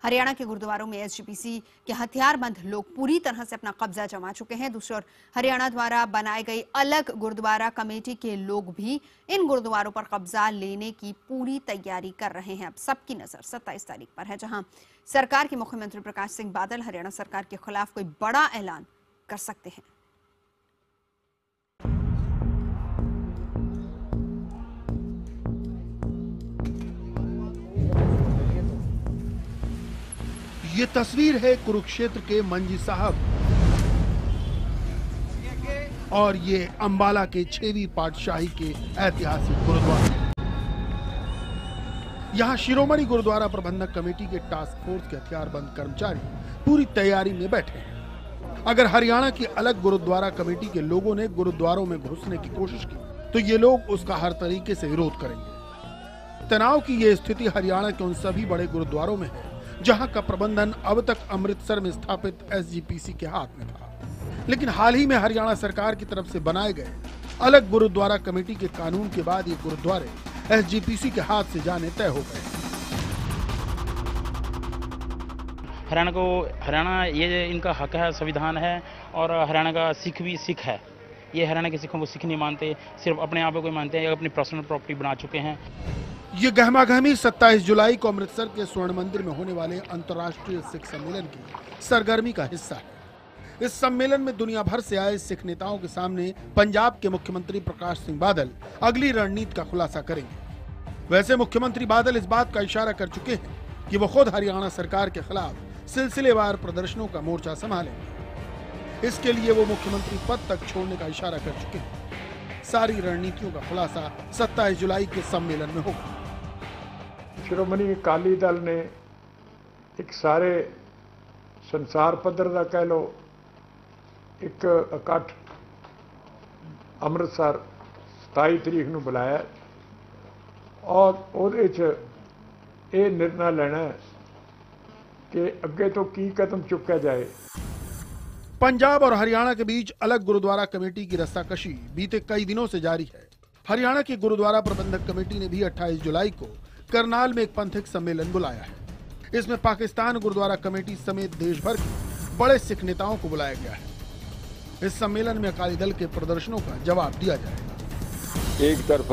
हरियाणा के गुरुद्वारों में एसजीपीसी के हथियारबंद लोग पूरी तरह से अपना कब्जा जमा चुके हैं। दूसरी ओर हरियाणा द्वारा बनाई गई अलग गुरुद्वारा कमेटी के लोग भी इन गुरुद्वारों पर कब्जा लेने की पूरी तैयारी कर रहे हैं। अब सबकी नजर 27 तारीख पर है, जहां सरकार के मुख्यमंत्री प्रकाश सिंह बादल हरियाणा सरकार के खिलाफ कोई बड़ा ऐलान कर सकते हैं। ये तस्वीर है कुरुक्षेत्र के मंजी साहब और ये अंबाला के 6वीं पातशाही के ऐतिहासिक गुरुद्वारा। यहाँ शिरोमणि गुरुद्वारा प्रबंधक कमेटी के टास्क फोर्स के हथियारबंद कर्मचारी पूरी तैयारी में बैठे हैं। अगर हरियाणा की अलग गुरुद्वारा कमेटी के लोगों ने गुरुद्वारों में घुसने की कोशिश की तो ये लोग उसका हर तरीके से विरोध करेंगे। तनाव की ये स्थिति हरियाणा के उन सभी बड़े गुरुद्वारों में है जहां का प्रबंधन अब तक अमृतसर में स्थापित एसजीपीसी के हाथ में था। लेकिन हाल ही में हरियाणा सरकार की तरफ से बनाए गए अलग गुरुद्वारा कमेटी के कानून के बाद ये गुरुद्वारे एसजीपीसी के हाथ से जाने तय हो गए। हरियाणा ये इनका हक है, संविधान है और हरियाणा का सिख भी सिख है। ये हरियाणा के सिखों को सिख नहीं मानते, सिर्फ अपने आप को मानते हैं, अपनी पर्सनल प्रॉपर्टी बना चुके हैं। ये गहमागहमी 27 जुलाई को अमृतसर के स्वर्ण मंदिर में होने वाले अंतर्राष्ट्रीय सिख सम्मेलन की सरगर्मी का हिस्सा है। इस सम्मेलन में दुनिया भर से आए सिख नेताओं के सामने पंजाब के मुख्यमंत्री प्रकाश सिंह बादल अगली रणनीति का खुलासा करेंगे। वैसे मुख्यमंत्री बादल इस बात का इशारा कर चुके हैं कि वो खुद हरियाणा सरकार के खिलाफ सिलसिलेवार प्रदर्शनों का मोर्चा संभालेंगे। इसके लिए वो मुख्यमंत्री पद तक छोड़ने का इशारा कर चुके हैं। सारी रणनीतियों का खुलासा 27 जुलाई के सम्मेलन में होगा। श्रोमणी अकाली दल ने एक सारे संसार पद्धर का कह लो एक इकट्ठ अमृतसर 27 तरीक ਨੂੰ बुलाया और ਉਹਦੇ 'ਚ ਇਹ निर्णय लेना कि अगे तो की कदम चुका जाए। पंजाब और हरियाणा के बीच अलग गुरुद्वारा कमेटी की रस्साकशी बीते कई दिनों से जारी है। हरियाणा की गुरुद्वारा प्रबंधक कमेटी ने भी 28 जुलाई को करनाल में एक पंथिक सम्मेलन बुलाया है। इसमें पाकिस्तान गुरुद्वारा कमेटी समेत देश भर के बड़े सिख नेताओं को बुलाया गया है। इस सम्मेलन में अकाली दल के प्रदर्शनों का जवाब दिया जाएगा। एक तरफ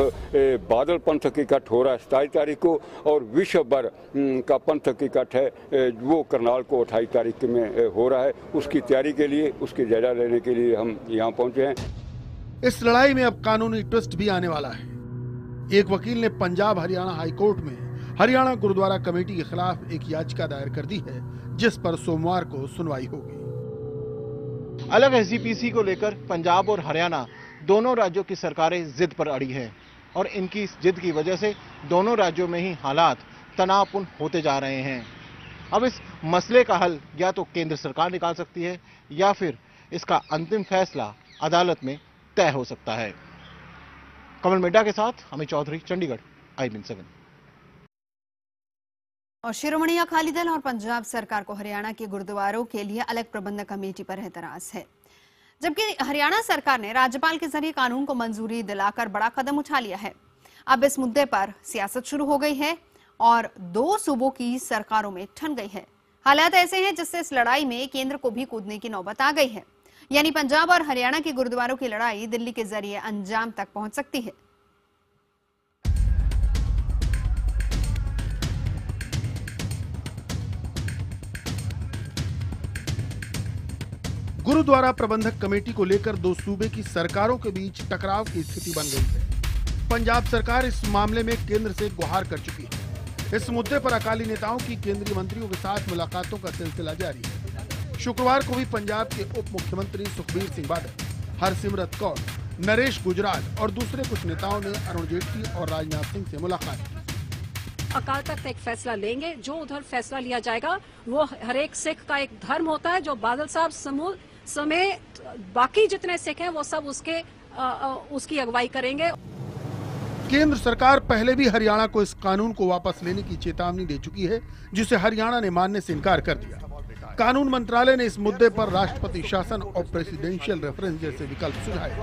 बादल पंथक इकट्ठ हो रहा है 27 तारीख को और विश्व भर का पंथक इकट्ठ है वो करनाल को 28 तारीख में हो रहा है। उसकी तैयारी के लिए, उसकी जायजा लेने के लिए हम यहाँ पहुंचे हैं। इस लड़ाई में अब कानूनी ट्विस्ट भी आने वाला है। एक वकील ने पंजाब हरियाणा हाईकोर्ट में हरियाणा गुरुद्वारा कमेटी के खिलाफ एक याचिका दायर कर दी है, जिस पर सोमवार को सुनवाई होगी। अलग एसजीपीसी को लेकर पंजाब और हरियाणा दोनों राज्यों की सरकारें जिद पर अड़ी हैं और इनकी जिद की वजह से दोनों राज्यों में ही हालात तनावपूर्ण होते जा रहे हैं। अब इस मसले का हल या तो केंद्र सरकार निकाल सकती है या फिर इसका अंतिम फैसला अदालत में तय हो सकता है। कमल मिड्डा के साथ अमित चौधरी, चंडीगढ़, IBN7। और शिरोमणि अकाली दल और पंजाब सरकार को हरियाणा के गुरुद्वारों के लिए अलग प्रबंधक कमेटी पर एतराज है, जबकि हरियाणा सरकार ने राज्यपाल के जरिए कानून को मंजूरी दिलाकर बड़ा कदम उठा लिया है। अब इस मुद्दे पर सियासत शुरू हो गई है और दो सूबों की सरकारों में ठन गई है। हालात ऐसे हैं जिससे इस लड़ाई में केंद्र को भी कूदने की नौबत आ गई है। यानी पंजाब और हरियाणा के गुरुद्वारों की लड़ाई दिल्ली के जरिए अंजाम तक पहुंच सकती है। गुरुद्वारा प्रबंधक कमेटी को लेकर दो सूबे की सरकारों के बीच टकराव की स्थिति बन गई है। पंजाब सरकार इस मामले में केंद्र से गुहार कर चुकी है। इस मुद्दे पर अकाली नेताओं की केंद्रीय मंत्रियों के साथ मुलाकातों का सिलसिला जारी है। शुक्रवार को भी पंजाब के उप मुख्यमंत्री सुखबीर सिंह बादल, हरसिमरत कौर, नरेश गुजराल और दूसरे कुछ नेताओं ने अरुण जेटली और राजनाथ सिंह से मुलाकात की। अकाल तख्त एक फैसला लेंगे, जो उधर फैसला लिया जाएगा वो हर एक सिख का एक धर्म होता है, जो बादल साहब समूह समेत बाकी जितने सिख हैं वो सब उसकी अगुवाई करेंगे। केंद्र सरकार पहले भी हरियाणा को इस कानून को वापस लेने की चेतावनी दे चुकी है, जिसे हरियाणा ने मानने से इनकार कर दिया। कानून मंत्रालय ने इस मुद्दे पर राष्ट्रपति शासन और प्रेसिडेंशियल रेफरेंस जैसे विकल्प सुझाए।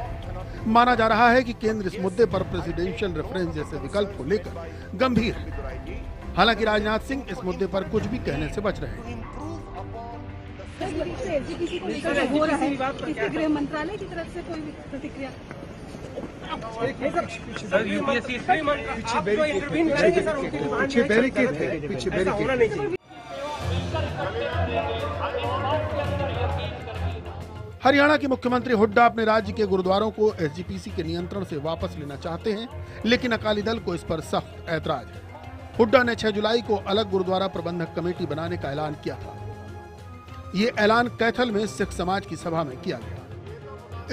माना जा रहा है कि केंद्र इस मुद्दे पर प्रेसिडेंशियल रेफरेंस जैसे विकल्प को लेकर गंभीर है। हालांकि राजनाथ सिंह इस मुद्दे पर कुछ भी कहने से बच रहे हैं। हो रहा है, इसके गृह मंत्रालय की तरफ से कोई प्रतिक्रिया? हरियाणा के मुख्यमंत्री हुड्डा अपने राज्य के गुरुद्वारों को एसजीपीसी के नियंत्रण से वापस लेना चाहते हैं, लेकिन अकाली दल को इस पर सख्त ऐतराज है। हुड्डा ने 6 जुलाई को अलग गुरुद्वारा प्रबंधक कमेटी बनाने का ऐलान किया था। ये ऐलान कैथल में सिख समाज की सभा में किया गया।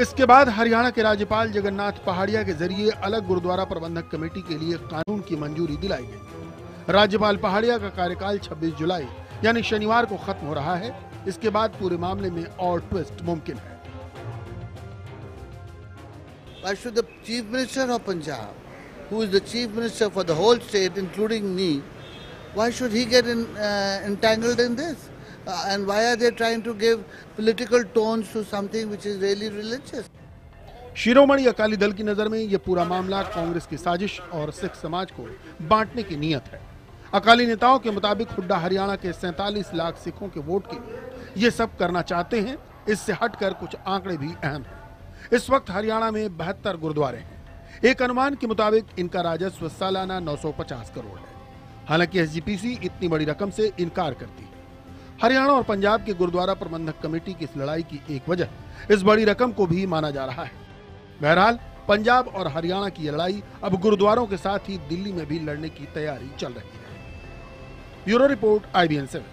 इसके बाद हरियाणा के राज्यपाल जगन्नाथ पहाड़िया के जरिए अलग गुरुद्वारा प्रबंधक कमेटी के लिए कानून की मंजूरी दिलाई गई। राज्यपाल पहाड़िया का कार्यकाल 26 जुलाई यानी शनिवार को खत्म हो रहा है। इसके बाद पूरे मामले में और ट्विस्ट मुमकिन है। Why should the Chief Minister of Punjab, who is the Chief Minister for the whole state, including me, why should he get entangled in this? And why are they trying to give political tones to something which is really religious? Shiromani Akali Dal की नजर में यह पूरा मामला कांग्रेस की साजिश और सिख समाज को बांटने की नीयत है। अकाली नेताओं के मुताबिक हुड्डा हरियाणा के 47 लाख सिखों के वोट के लिए ये सब करना चाहते हैं। इससे हटकर कुछ आंकड़े भी अहम हैं। इस वक्त हरियाणा में 72 गुरुद्वारे हैं। एक अनुमान के मुताबिक इनका राजस्व सालाना 950 करोड़ है। हालांकि एसजीपीसी इतनी बड़ी रकम से इनकार करती है। हरियाणा और पंजाब के गुरुद्वारा प्रबंधक कमेटी की इस लड़ाई की एक वजह इस बड़ी रकम को भी माना जा रहा है। बहरहाल पंजाब और हरियाणा की ये लड़ाई अब गुरुद्वारों के साथ ही दिल्ली में भी लड़ने की तैयारी चल रही है। Bureau report IBN 7।